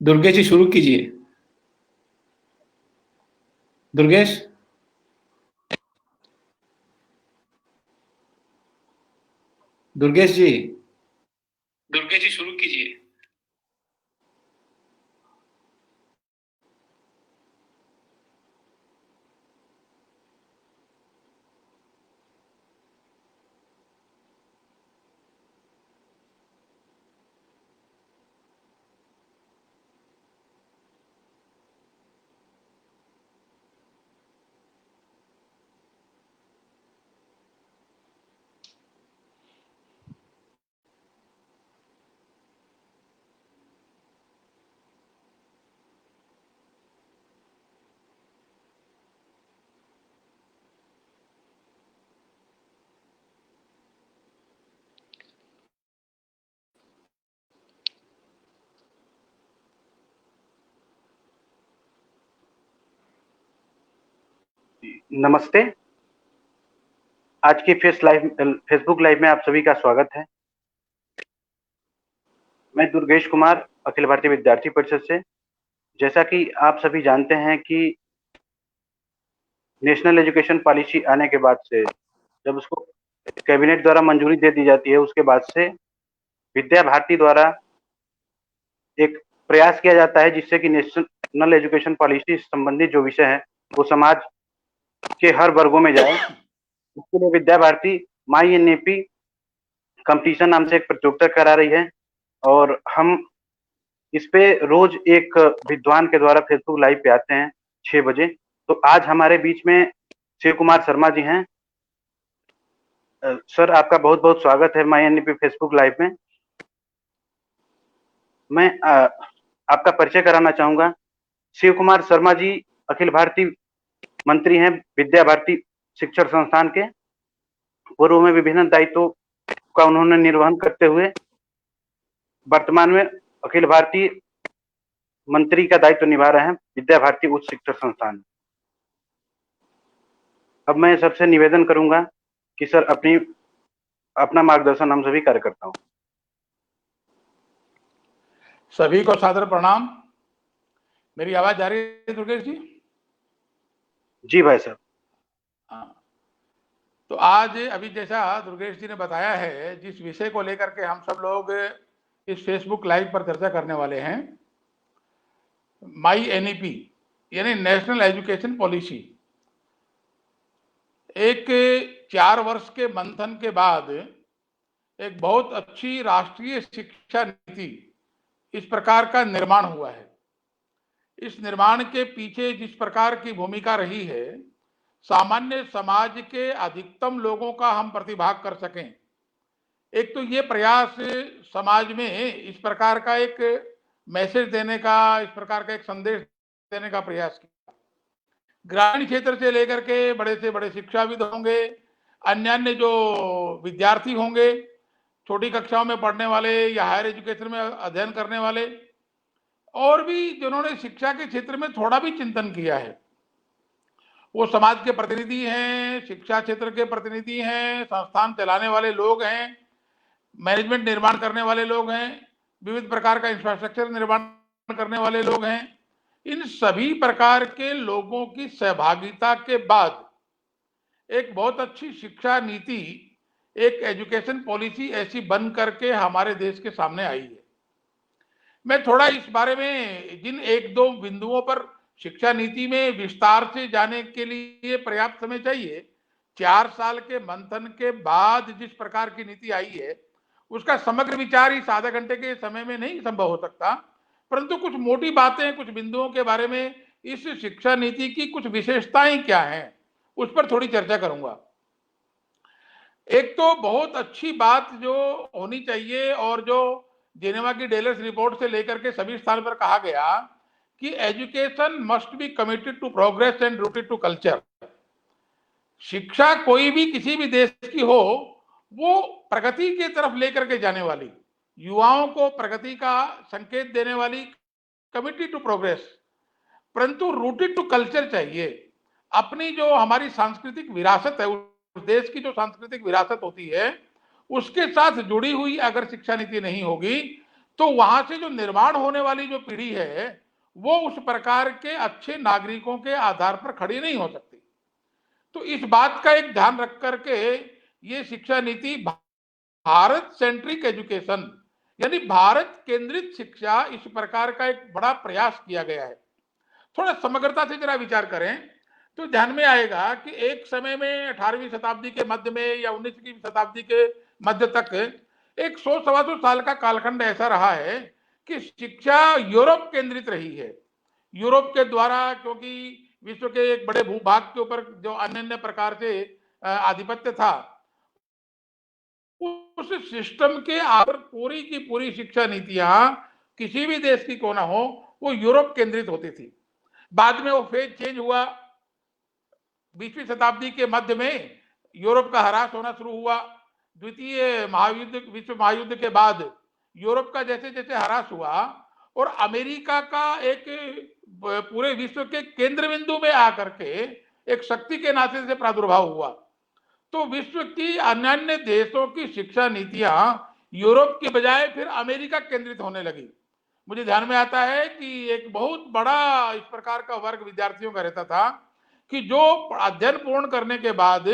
दुर्गेश जी शुरू कीजिए। दुर्गेश दुर्गेश जी दुर्गेश जी शुरू कीजिए। नमस्ते। आज की फेसबुक लाइव में आप सभी का स्वागत है। मैं दुर्गेश कुमार, अखिल भारतीय विद्यार्थी परिषद से। जैसा कि आप सभी जानते हैं कि नेशनल एजुकेशन पॉलिसी आने के बाद से जब उसको कैबिनेट द्वारा मंजूरी दे दी जाती है, उसके बाद से विद्या भारती द्वारा एक प्रयास किया जाता है जिससे कि नेशनल एजुकेशन पॉलिसी से संबंधित जो विषय है वो समाज के हर वर्गों में जाए। इसके लिए विद्या भारती माई एनईपी कंपटीशन नाम से एक प्रतियोगिता करा रही है और हम इस पे रोज एक विद्वान के द्वारा फेसबुक लाइव पे आते हैं 6 बजे। तो आज हमारे बीच में शिव कुमार शर्मा जी हैं। सर, आपका बहुत बहुत स्वागत है माई एनईपी फेसबुक लाइव में। मैं आपका परिचय कराना चाहूंगा। शिव कुमार शर्मा जी अखिल भारतीय मंत्री हैं विद्या भारती शिक्षण संस्थान के। पूर्व में विभिन्न दायित्वों का उन्होंने निर्वहन करते हुए वर्तमान में अखिल भारतीय मंत्री का दायित्व निभा रहे हैं विद्या भारती उच्च शिक्षण संस्थान। अब मैं सबसे निवेदन करूंगा कि सर अपना मार्गदर्शन हम सभी कार्यकर्ताओं। सभी को सादर प्रणाम। मेरी आवाज जा रही है दुर्गेश जी? जी भाई साहब। तो आज अभी जैसा दुर्गेश जी ने बताया है, जिस विषय को लेकर के हम सब लोग इस फेसबुक लाइव पर चर्चा करने वाले हैं, माई एनईपी यानी नेशनल एजुकेशन पॉलिसी। एक 4 वर्ष के मंथन के बाद एक बहुत अच्छी राष्ट्रीय शिक्षा नीति इस प्रकार का निर्माण हुआ है। इस निर्माण के पीछे जिस प्रकार की भूमिका रही है, सामान्य समाज के अधिकतम लोगों का हम प्रतिभाग कर सकें। एक तो ये प्रयास समाज में इस प्रकार का एक मैसेज देने का, इस प्रकार का एक संदेश देने का प्रयास किया। ग्रामीण क्षेत्र से लेकर के बड़े से बड़े शिक्षाविद होंगे, अन्य जो विद्यार्थी होंगे, छोटी कक्षाओं में पढ़ने वाले या हायर एजुकेशन में अध्ययन करने वाले, और भी जिन्होंने शिक्षा के क्षेत्र में थोड़ा भी चिंतन किया है, वो समाज के प्रतिनिधि हैं, शिक्षा क्षेत्र के प्रतिनिधि हैं, संस्थान चलाने वाले लोग हैं, मैनेजमेंट निर्माण करने वाले लोग हैं, विविध प्रकार का इंफ्रास्ट्रक्चर निर्माण करने वाले लोग हैं। इन सभी प्रकार के लोगों की सहभागिता के बाद एक बहुत अच्छी शिक्षा नीति, एक एजुकेशन पॉलिसी ऐसी बन करके हमारे देश के सामने आई है। मैं थोड़ा इस बारे में जिन 1-2 बिंदुओं पर शिक्षा नीति में विस्तार से जाने के लिए पर्याप्त समय चाहिए। 4 साल के मंथन के बाद जिस प्रकार की नीति आई है, उसका समग्र विचार इस आधे घंटे के समय में नहीं संभव हो सकता, परंतु कुछ मोटी बातें, कुछ बिंदुओं के बारे में, इस शिक्षा नीति की कुछ विशेषताएं क्या हैं, उस पर थोड़ी चर्चा करूंगा। एक तो बहुत अच्छी बात जो होनी चाहिए और जो जेनेवा की डेलर्स रिपोर्ट से लेकर के सभी स्थान पर कहा गया कि education must be committed to progress and rooted to culture. शिक्षा कोई भी किसी भी देश की हो, वो प्रगति की तरफ लेकर के जाने वाली, युवाओं को प्रगति का संकेत देने वाली, कमिटेड टू प्रोग्रेस, परंतु रूटेड टू कल्चर चाहिए। अपनी जो हमारी सांस्कृतिक विरासत है, उस देश की जो सांस्कृतिक विरासत होती है, उसके साथ जुड़ी हुई अगर शिक्षा नीति नहीं होगी तो वहां से जो निर्माण होने वाली जो पीढ़ी है वो उस प्रकार के अच्छे नागरिकों के आधार पर खड़ी नहीं हो सकती। तो इस बात का एक ध्यान रख करके ये शिक्षा नीति भारत सेंट्रिक एजुकेशन यानी भारत केंद्रित शिक्षा इस प्रकार का एक बड़ा प्रयास किया गया है। थोड़ा समग्रता से जरा विचार करें तो ध्यान में आएगा कि एक समय में 18वीं शताब्दी के मध्य में या 19वीं शताब्दी के मध्य तक एक 100-125 साल का कालखंड ऐसा रहा है कि शिक्षा यूरोप केंद्रित रही है। यूरोप के द्वारा, क्योंकि विश्व के एक बड़े भूभाग के ऊपर जो अन्य प्रकार से आधिपत्य था, उस सिस्टम के आधार पूरी की पूरी शिक्षा नीतियां किसी भी देश की को ना हो वो यूरोप केंद्रित होती थी। बाद में वो फेज चेंज हुआ। 20वीं शताब्दी के मध्य में यूरोप का ह्रास होना शुरू हुआ। द्वितीय महायुद्ध, विश्व महायुद्ध के बाद यूरोप का जैसे जैसे ह्रास हुआ और अमेरिका का एक पूरे विश्व के केंद्र बिंदु में आकर के एक शक्ति के नाते से प्रादुर्भाव हुआ, तो विश्व की अन्य देशों की शिक्षा नीतियां यूरोप की बजाय फिर अमेरिका केंद्रित होने लगी। मुझे ध्यान में आता है कि एक बहुत बड़ा इस प्रकार का वर्ग विद्यार्थियों का रहता था कि जो अध्ययन पूर्ण करने के बाद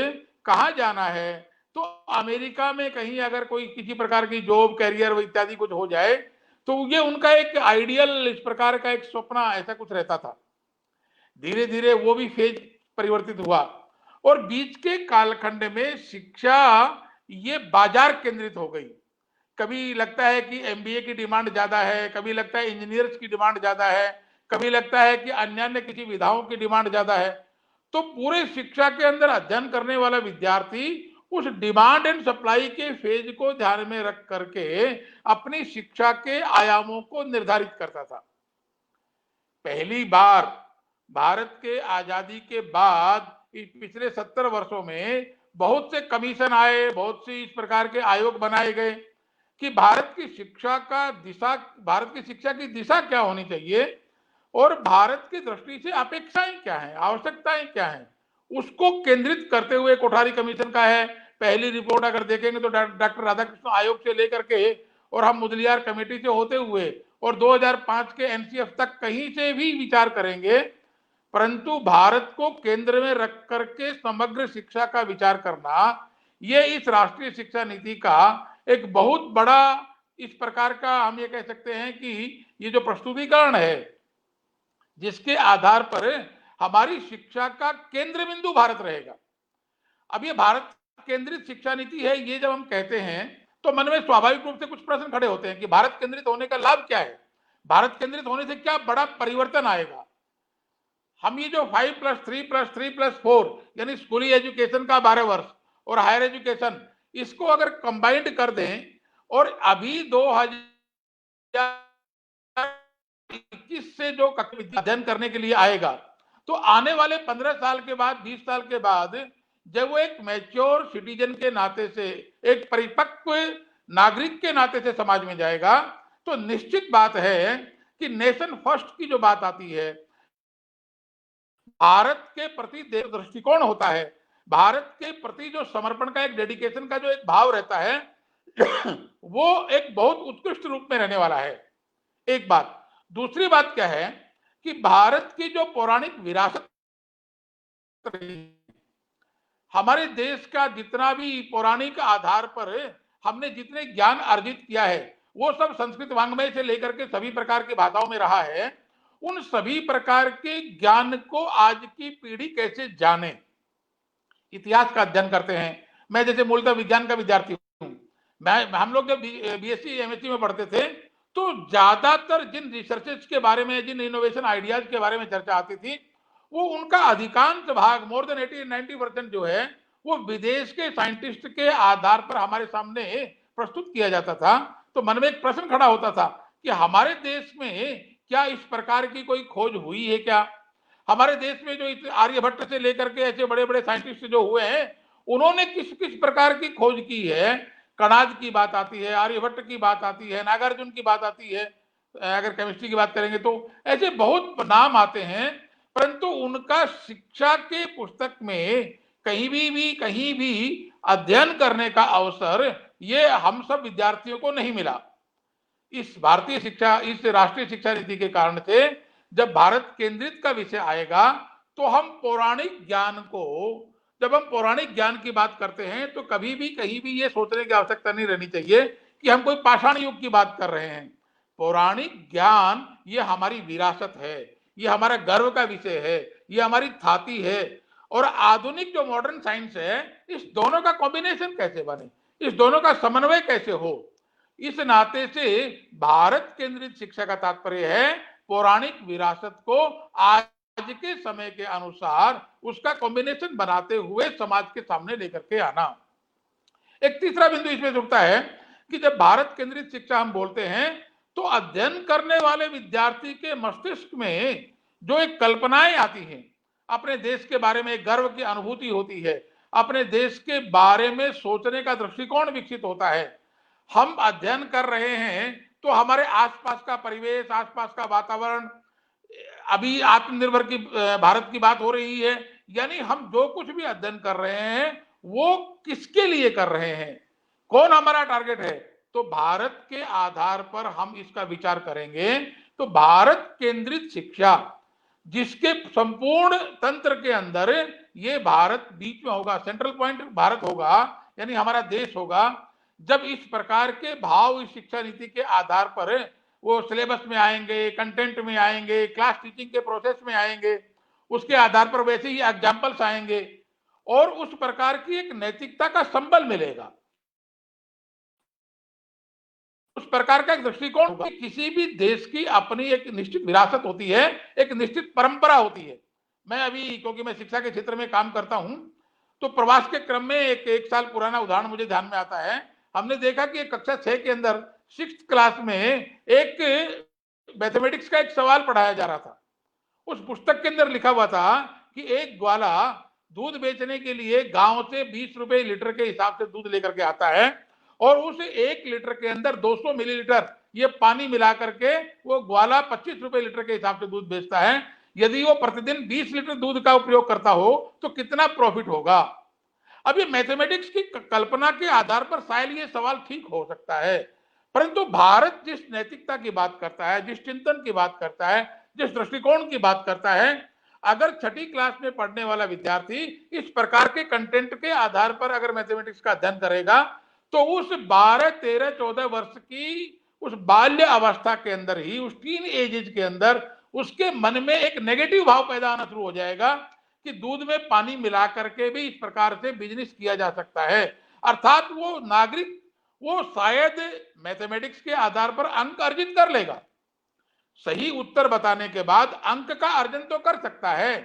कहाँ जाना है, तो अमेरिका में कहीं अगर कोई किसी प्रकार की जॉब, कैरियर इत्यादि कुछ हो जाए तो ये उनका एक आइडियल, इस प्रकार का एक सपना ऐसा कुछ रहता था। धीरे धीरे वो भी फेज परिवर्तित हुआ और बीच के कालखंड में शिक्षा ये बाजार केंद्रित हो गई। कभी लगता है कि एमबीए की डिमांड ज्यादा है, कभी लगता है इंजीनियर्स की डिमांड ज्यादा है, कभी लगता है कि अन्य किसी विधाओं की डिमांड ज्यादा है। तो पूरे शिक्षा के अंदर अध्ययन करने वाला विद्यार्थी उस डिमांड एंड सप्लाई के फेज को ध्यान में रख करके अपनी शिक्षा के आयामों को निर्धारित करता था। पहली बार भारत के आजादी के बाद इस पिछले 70 वर्षों में बहुत से कमीशन आए, बहुत से इस प्रकार के आयोग बनाए गए कि भारत की शिक्षा की दिशा क्या होनी चाहिए और भारत की दृष्टि से अपेक्षाएं क्या हैं, आवश्यकताएं क्या हैं, उसको केंद्रित करते हुए कोठारी कमीशन का है। पहली रिपोर्ट अगर देखेंगे तो डॉक्टर राधाकृष्ण आयोग से लेकर के और हम मुदलियार कमेटी से होते हुए और 2005 के एनसीएफ तक कहीं से भी विचार करेंगे, परंतु भारत को केंद्र में रख करके समग्र शिक्षा का विचार करना, ये इस राष्ट्रीय शिक्षा नीति का एक बहुत बड़ा इस प्रकार का हम ये कह सकते हैं कि ये जो प्रस्तुतिकरण है जिसके आधार पर हमारी शिक्षा का केंद्र बिंदु भारत रहेगा। अब ये भारत केंद्रित शिक्षा नीति है, ये जब हम कहते हैं तो मन में स्वाभाविक रूप से कुछ प्रश्न खड़े होते हैं कि भारत केंद्रित होने का लाभ क्या है, भारत केंद्रित होने से क्या बड़ा परिवर्तन आएगा। हम ये जो 5+3+3+4 यानी स्कूली एजुकेशन का 12 वर्ष और हायर एजुकेशन, इसको अगर कंबाइंड कर दें और अभी 2021 से जो अध्ययन करने के लिए आएगा, तो आने वाले 15 साल के बाद, 20 साल के बाद जब वो एक मैच्योर सिटीजन के नाते से, एक परिपक्व नागरिक के नाते से समाज में जाएगा, तो निश्चित बात है कि नेशन फर्स्ट की जो बात आती है, भारत के प्रति दृष्टिकोण होता है, भारत के प्रति जो समर्पण का एक डेडिकेशन का जो एक भाव रहता है वो एक बहुत उत्कृष्ट रूप में रहने वाला है। एक बात। दूसरी बात क्या है कि भारत की जो पौराणिक विरासत, हमारे देश का जितना भी पौराणिक आधार पर हमने जितने ज्ञान अर्जित किया है वो सब संस्कृत वांग्मय से लेकर के सभी प्रकार की भाषाओं में रहा है। उन सभी प्रकार के ज्ञान को आज की पीढ़ी कैसे जाने, इतिहास का अध्ययन करते हैं। मैं जैसे मूलतः विज्ञान का विद्यार्थी हूँ, हम लोग जब बीएससी एमएससी में पढ़ते थे तो ज्यादातर जिन रिसर्चेस के बारे में, जिन इनोवेशन आइडियाज के बारे में चर्चा आती थी, वो उनका अधिकांश भाग, मोर देन 80-90% जो है वो विदेश के साइंटिस्ट के आधार पर हमारे सामने प्रस्तुत किया जाता था। तो मन में एक प्रश्न खड़ा होता था कि हमारे देश में क्या इस प्रकार की कोई खोज हुई है क्या? हमारे देश में जो आर्यभट्ट से लेकर के ऐसे बड़े बड़े साइंटिस्ट जो हुए हैं, उन्होंने किस किस प्रकार की खोज की है? कणाद की बात आती है, आर्यभट्ट की बात आती है, नागार्जुन की बात आती है, अगर केमिस्ट्री की बात करेंगे तो ऐसे बहुत नाम आते हैं, परंतु उनका शिक्षा के पुस्तक में कहीं भी अध्ययन करने का अवसर ये हम सब विद्यार्थियों को नहीं मिला। इस भारतीय शिक्षा, इस राष्ट्रीय शिक्षा नीति के कारण से जब भारत केंद्रित का विषय आएगा तो हम पौराणिक ज्ञान को, जब हम पौराणिक ज्ञान की बात करते हैं तो कभी भी कहीं भी ये सोचने की आवश्यकता नहीं रहनी चाहिए कि हम कोई पाषाण युग की बात कर रहे हैं। पौराणिक ज्ञान ये हमारी विरासत है, ये हमारा गर्व का विषय है, ये हमारी थाती है। और आधुनिक जो मॉडर्न साइंस है, इस दोनों का कॉम्बिनेशन कैसे बने, इस दोनों का समन्वय कैसे हो, इस नाते से भारत केंद्रित शिक्षा का तात्पर्य है पौराणिक विरासत को आज के समय के अनुसार उसका कॉम्बिनेशन बनाते हुए समाज के सामने लेकर के आना। एक तीसरा बिंदु इसमें जुड़ता है कि जब भारत केंद्रित शिक्षा हम बोलते हैं तो अध्ययन करने वाले विद्यार्थी के मस्तिष्क में जो एक कल्पनाएं आती हैं, अपने देश के बारे में एक गर्व की अनुभूति होती है, अपने देश के बारे में सोचने का दृष्टिकोण विकसित होता है। हम अध्ययन कर रहे हैं तो हमारे आसपास का परिवेश, आसपास का वातावरण, अभी आत्मनिर्भर की भारत की बात हो रही है, यानी हम जो कुछ भी अध्ययन कर रहे हैं वो किसके लिए कर रहे हैं, कौन हमारा टारगेट है, तो भारत के आधार पर हम इसका विचार करेंगे। तो भारत केंद्रित शिक्षा जिसके संपूर्ण तंत्र के अंदर ये भारत बीच में होगा, सेंट्रल पॉइंट भारत होगा, यानी हमारा देश होगा। जब इस प्रकार के भाव इस शिक्षा नीति के आधार पर वो सिलेबस में आएंगे, कंटेंट में आएंगे, क्लास टीचिंग के प्रोसेस में आएंगे, उसके आधार पर वैसे ही एग्जाम्पल्स आएंगे और उस प्रकार की एक नैतिकता का संबल मिलेगा, उस प्रकार का एक दृष्टिकोण होगा। किसी भी देश की अपनी एक निश्चित विरासत होती है, एक निश्चित परंपरा होती है। मैं अभी, क्योंकि मैं शिक्षा के क्षेत्र में काम करता हूं, तो प्रवास के क्रम में एक साल पुराना उदाहरण मुझे ध्यान में आता है। हमने देखा कि कक्षा 6 के अंदर 6th क्लास में एक मैथमेटिक्स का एक सवाल पढ़ाया जा रहा था। उस पुस्तक के अंदर लिखा हुआ था कि एक ग्वाला दूध बेचने के लिए गांव से 20 रुपए लीटर के हिसाब से दूध लेकर के आता है और उस 1 लीटर के अंदर 200 मिलीलीटर ये पानी मिला करके वो ग्वाला 25 रुपए लीटर के हिसाब से दूध बेचता है। यदि वो प्रतिदिन 20 लीटर दूध का उपयोग करता हो तो कितना प्रॉफिट होगा। अब ये मैथमेटिक्स की कल्पना के आधार पर शायद ये सवाल ठीक हो सकता है, परंतु भारत जिस नैतिकता की बात करता है, जिस चिंतन की बात करता है, जिस दृष्टिकोण की बात करता है, अगर 6ठी क्लास में पढ़ने वाला विद्यार्थी इस प्रकार के कंटेंट के आधार पर अगर मैथमेटिक्स का अध्ययन करेगा तो उस 12, 13, 14 वर्ष की उस बाल्य अवस्था के अंदर ही, उस टीन एजेज के अंदर उसके मन में एक नेगेटिव भाव पैदा होना शुरू हो जाएगा कि दूध में पानी मिला करके भी इस प्रकार से बिजनेस किया जा सकता है। अर्थात वो नागरिक, वो शायद मैथमेटिक्स के आधार पर अंक अर्जित कर लेगा, सही उत्तर बताने के बाद अंक का अर्जन तो कर सकता है,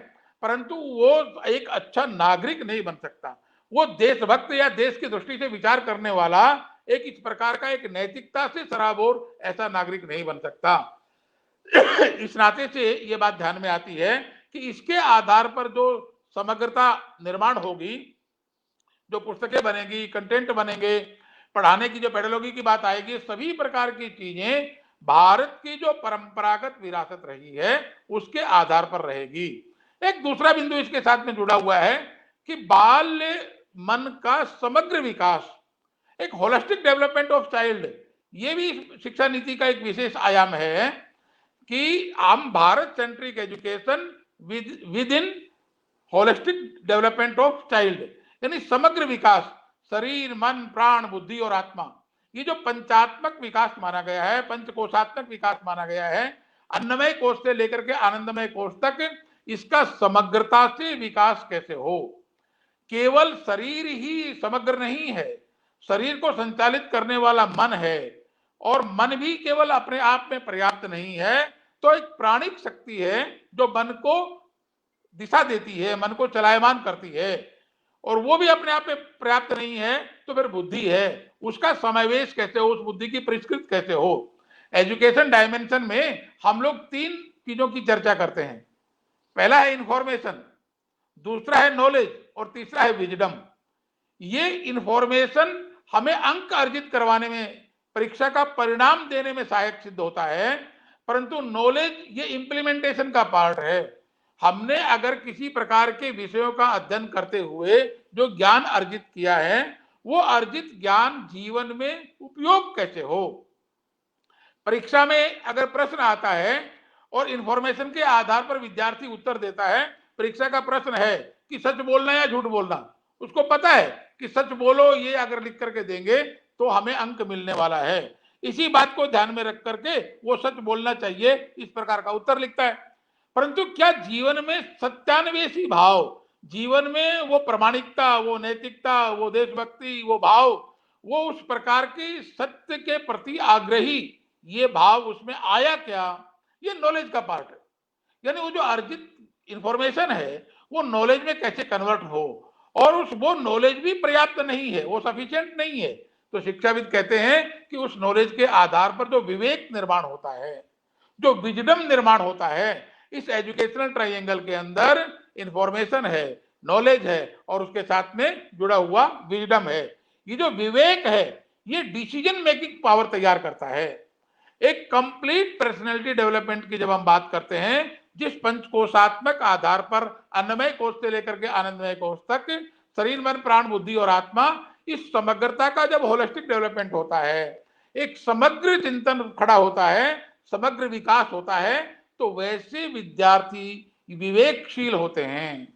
परंतु वो एक अच्छा नागरिक नहीं बन सकता। वो देशभक्त या देश की दृष्टि से विचार करने वाला एक इस प्रकार का एक नैतिकता से सराबोर ऐसा नागरिक नहीं बन सकता। इस नाते से ये बात ध्यान में आती है कि इसके आधार पर जो समग्रता निर्माण होगी, जो पुस्तकें बनेगी, कंटेंट बनेंगे, पढ़ाने की जो पेडोलॉजी की बात आएगी, सभी प्रकार की चीजें भारत की जो परंपरागत विरासत रही है उसके आधार पर रहेगी। एक दूसरा बिंदु इसके साथ में जुड़ा हुआ है कि बाल्य मन का समग्र विकास, एक होलिस्टिक डेवलपमेंट ऑफ चाइल्ड, ये भी शिक्षा नीति का एक विशेष आयाम है कि हम Bharat centric education with in holistic development of child, यानी समग्र विकास, शरीर, मन, प्राण, बुद्धि और आत्मा, ये जो पंचात्मक विकास माना गया है, पंचकोशात्मक विकास माना गया है, अन्नमय कोश से लेकर के आनंदमय कोश तक, इसका समग्रता से विकास कैसे हो। केवल शरीर ही समग्र नहीं है, शरीर को संचालित करने वाला मन है और मन भी केवल अपने आप में पर्याप्त नहीं है, तो एक प्राणिक शक्ति है जो मन को दिशा देती है, मन को चलायमान करती है, और वो भी अपने आप में पर्याप्त नहीं है, तो फिर बुद्धि है, उसका समावेश कैसे हो, उस बुद्धि की परिष्कृत कैसे हो। एजुकेशन डायमेंशन में हम लोग 3 चीजों की चर्चा करते हैं। पहला है इंफॉर्मेशन, दूसरा है नॉलेज और तीसरा है विजडम। ये इंफॉर्मेशन हमें अंक अर्जित करवाने में, परीक्षा का परिणाम देने में सहायक सिद्ध होता है, परंतु नॉलेज ये इंप्लीमेंटेशन का पार्ट है। हमने अगर किसी प्रकार के विषयों का अध्ययन करते हुए जो ज्ञान अर्जित किया है, वो अर्जित ज्ञान जीवन में उपयोग कैसे हो। परीक्षा में अगर प्रश्न आता है और इंफॉर्मेशन के आधार पर विद्यार्थी उत्तर देता है, परीक्षा का प्रश्न है कि सच बोलना या झूठ बोलना, उसको पता है कि सच बोलो, ये अगर लिख करके देंगे तो हमें अंक मिलने वाला है, इसी बात को ध्यान में रख करके वो सच बोलना चाहिए, इस प्रकार का उत्तर लिखता है। परंतु क्या जीवन में सत्यान्वेषी भाव, जीवन में वो प्रामाणिकता, वो नैतिकता, वो देशभक्ति, वो भाव, वो उस प्रकार की सत्य के प्रति आग्रही ये भाव उसमें आया क्या, ये नॉलेज का पार्ट है। यानी वो जो अर्जित इंफॉर्मेशन है वो नॉलेज में कैसे कन्वर्ट हो, और उस वो नॉलेज भी पर्याप्त नहीं है, वो सफिशिएंट नहीं है। तो शिक्षाविद कहते हैं कि उस नॉलेज के आधार पर जो विवेक निर्माण होता है, जो विजडम निर्माण होता है, इस एजुकेशनल ट्रायंगल के अंदर इंफॉर्मेशन है, नॉलेज है और उसके साथ में जुड़ा हुआ विजडम है। ये जो विवेक है ये डिसीजन मेकिंग पावर तैयार करता है। एक कंप्लीट पर्सनैलिटी डेवलपमेंट की जब हम बात करते हैं, जिस पंचकोशात्मक आधार पर अन्नमय कोश से लेकर के आनंदमय कोश तक शरीर, मन, प्राण, बुद्धि और आत्मा, इस समग्रता का जब होलिस्टिक डेवलपमेंट होता है, एक समग्र चिंतन खड़ा होता है, समग्र विकास होता है, तो वैसे विद्यार्थी विवेकशील होते हैं।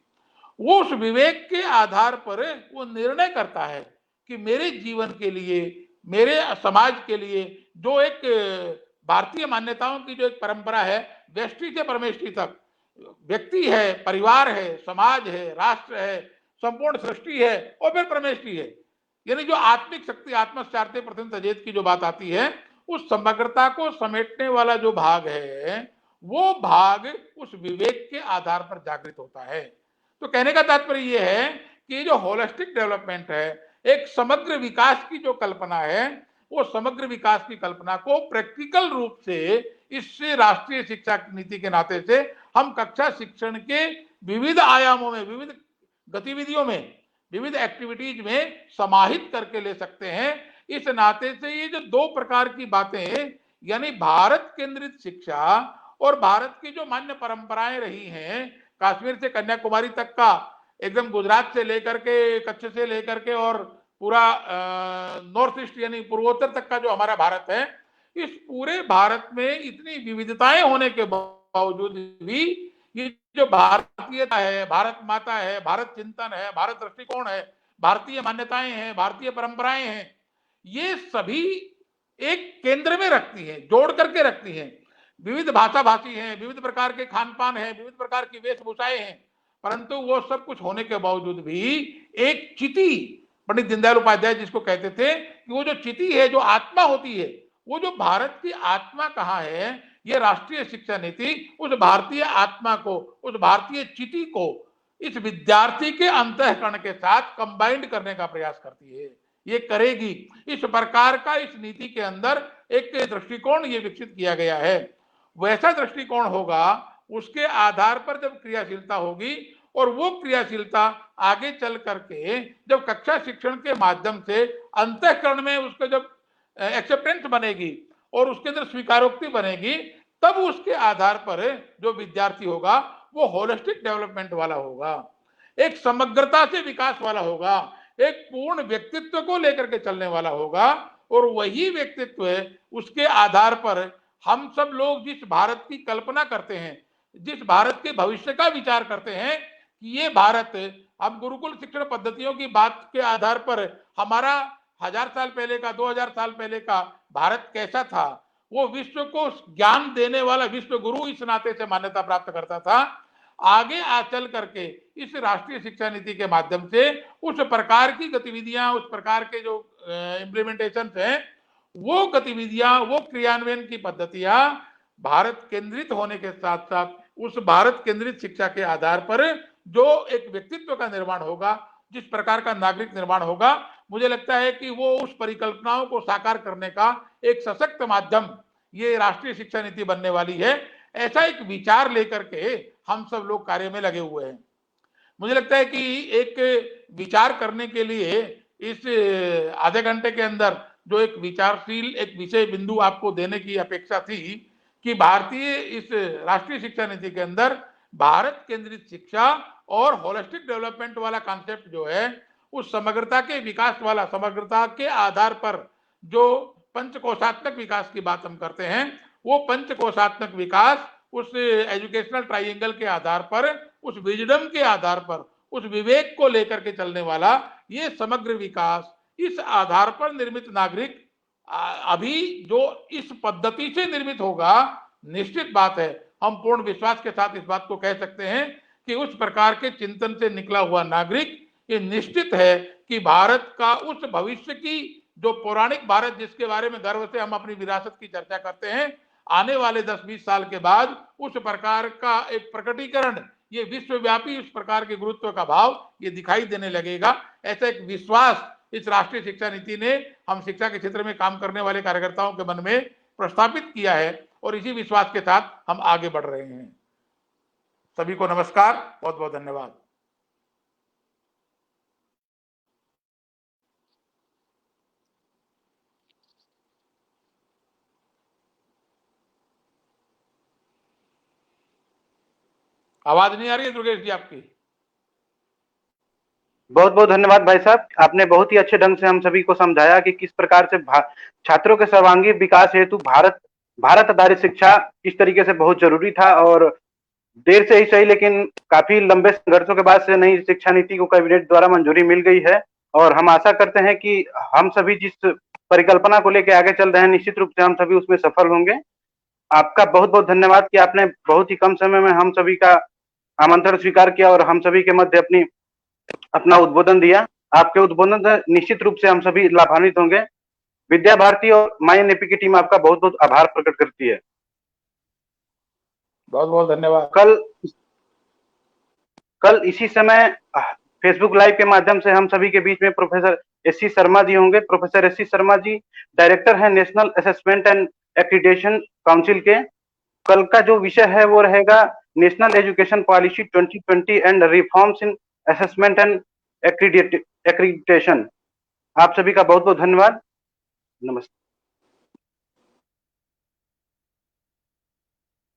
वो उस विवेक के आधार पर वो निर्णय करता है कि मेरे जीवन के लिए, मेरे समाज के लिए, जो एक भारतीय मान्यताओं की जो एक परंपरा है, व्यष्टि से परमेष्टि तक, व्यक्ति है, परिवार है, समाज है, राष्ट्र है, संपूर्ण सृष्टि है और फिर परमेष्टि है, यानी जो आत्मिक शक्ति, आत्मचार्ते प्रथम तजेत की जो बात आती है, उस समग्रता को समेटने वाला जो भाग है, वो भाग उस विवेक के आधार पर जागृत होता है। तो कहने का तात्पर्य यह है कि जो होलिस्टिक डेवलपमेंट है, एक समग्र विकास की जो कल्पना है, वो समग्र विकास की कल्पना को प्रैक्टिकल रूप से इस राष्ट्रीय शिक्षा नीति के नाते से हम कक्षा शिक्षण के विविध आयामों में, विविध गतिविधियों में, विविध एक्टिविटीज में समाहित करके ले सकते हैं। इस नाते से ये जो दो प्रकार की बातें, यानी भारत केंद्रित शिक्षा और भारत की जो मान्य परंपराएं रही हैं, कश्मीर से कन्याकुमारी तक का, एकदम गुजरात से लेकर के, कच्छ से लेकर के और पूरा नॉर्थ ईस्ट यानी पूर्वोत्तर तक का जो हमारा भारत है, इस पूरे भारत में इतनी विविधताएं होने के बावजूद भी ये जो भारतीयता है, भारत माता है, भारत चिंतन है, भारत दृष्टिकोण है, भारतीय मान्यताएं हैं, भारतीय परंपराएं हैं, ये सभी एक केंद्र में रखती हैं, जोड़ करके रखती हैं। विविध भाषा भाषी हैं, विविध प्रकार के खान पान है, विविध प्रकार की वेशभूषाएं हैं, परंतु वो सब कुछ होने के बावजूद भी एक चिति, पंडित दीनदयाल उपाध्याय जिसको कहते थे कि वो जो चिति है, जो आत्मा होती है, वो जो भारत की आत्मा कहाँ है, ये राष्ट्रीय शिक्षा नीति उस भारतीय आत्मा को, उस भारतीय चिति को इस विद्यार्थी के अंतःकरण के साथ कंबाइंड करने का प्रयास करती है, ये करेगी। इस प्रकार का इस नीति के अंदर एक दृष्टिकोण ये विकसित किया गया है। वैसा दृष्टिकोण होगा, उसके आधार पर जब क्रियाशीलता होगी, और वो क्रियाशीलता आगे चल करके जब कक्षा शिक्षण के माध्यम से अंतःकरण में उसको जब एक्सेप्टेंस बनेगी और उसके अंदर स्वीकारोक्ति बनेगी, तब उसके आधार पर जो विद्यार्थी होगा वो होलिस्टिक डेवलपमेंट वाला होगा, एक समग्रता से विकास वाला होगा, एक पूर्ण व्यक्तित्व को लेकर के चलने वाला होगा। और वही व्यक्तित्व उसके आधार पर हम सब लोग जिस भारत की कल्पना करते हैं, जिस भारत के भविष्य का विचार करते हैं कि ये भारत, हम गुरुकुल शिक्षण पद्धतियों की बात के आधार पर हमारा 1000 साल पहले का, 2000 साल पहले का भारत कैसा था, वो विश्व को ज्ञान देने वाला विश्व गुरु इस नाते से मान्यता प्राप्त करता था। आगे चल करके इस राष्ट्रीय शिक्षा नीति के माध्यम से उस प्रकार की गतिविधियां, उस प्रकार के जो इम्प्लीमेंटेशन हैं, वो गतिविधियां, वो क्रियान्वयन की पद्धतियां भारत केंद्रित होने के साथ साथ उस भारत केंद्रित शिक्षा के आधार पर जो एक व्यक्तित्व का निर्माण होगा, जिस प्रकार का नागरिक निर्माण होगा, मुझे लगता है कि वो उस परिकल्पनाओं को साकार करने का एक सशक्त माध्यम ये राष्ट्रीय शिक्षा नीति बनने वाली है। ऐसा एक विचार लेकर के हम सब लोग कार्य में लगे हुए हैं। मुझे लगता है कि एक विचार करने के लिए इस आधे घंटे के अंदर जो एक विचारशील एक विषय बिंदु आपको देने की अपेक्षा थी कि भारतीय इस राष्ट्रीय शिक्षा नीति के अंदर भारत केंद्रित शिक्षा और होलिस्टिक डेवलपमेंट वाला कॉन्सेप्ट जो है, उस समग्रता के विकास वाला, समग्रता के आधार पर जो पंचकोशात्मक विकास की बात हम करते हैं, वो पंचकोशात्मक विकास उस एजुकेशनल ट्राइंगल के आधार पर, उस विजडम के आधार पर, उस विवेक को लेकर के चलने वाला ये समग्र विकास, इस आधार पर निर्मित नागरिक अभी जो इस पद्धति से निर्मित होगा, निश्चित बात है, हम पूर्ण विश्वास के साथ इस बात को कह सकते हैं कि उस प्रकार के चिंतन से निकला हुआ नागरिक ये निश्चित है कि भारत का उस भविष्य की, जो पौराणिक भारत जिसके बारे में गर्व से हम अपनी विरासत की चर्चा करते हैं, आने वाले 10-20 साल के बाद उस प्रकार का एक प्रकटीकरण, ये विश्वव्यापी उस प्रकार के गुरुत्व का भाव ये दिखाई देने लगेगा। ऐसा एक विश्वास इस राष्ट्रीय शिक्षा नीति ने हम शिक्षा के क्षेत्र में काम करने वाले कार्यकर्ताओं के मन में प्रस्थापित किया है और इसी विश्वास के साथ हम आगे बढ़ रहे हैं। सभी को नमस्कार, बहुत बहुत धन्यवाद। आवाज नहीं आ रही है दुर्गेश जी आपकी? बहुत बहुत धन्यवाद भाई साहब, आपने बहुत ही अच्छे ढंग से हम सभी को समझाया कि किस प्रकार से छात्रों के सर्वांगीण विकास हेतु भारत आधारित शिक्षा किस तरीके से बहुत जरूरी था, और देर से ही सही लेकिन काफी लंबे संघर्षों के बाद से नई शिक्षा नीति को कैबिनेट द्वारा मंजूरी मिल गई है। और हम आशा करते हैं कि हम सभी जिस परिकल्पना को लेकर आगे चल रहे हैं, निश्चित रूप से हम सभी उसमें सफल होंगे। आपका बहुत बहुत धन्यवाद कि आपने बहुत ही कम समय में हम सभी का आमंत्रण स्वीकार किया और हम सभी के मध्य अपना उद्बोधन दिया। आपके उद्बोधन से निश्चित रूप से हम सभी लाभान्वित होंगे। विद्या भारती और माई एनईपी की टीम आपका बहुत बहुत आभार प्रकट करती है। बहुत बहुत धन्यवाद। कल इसी समय फेसबुक लाइव के माध्यम से हम सभी के बीच में प्रोफेसर एससी शर्मा जी होंगे। Professor SC Sharma ji director हैं national assessment and accreditation council के। कल का जो विषय है वो रहेगा national education policy 2020 and reforms in assessment and accreditation. आप सभी का बहुत बहुत धन्यवाद। नमस्ते।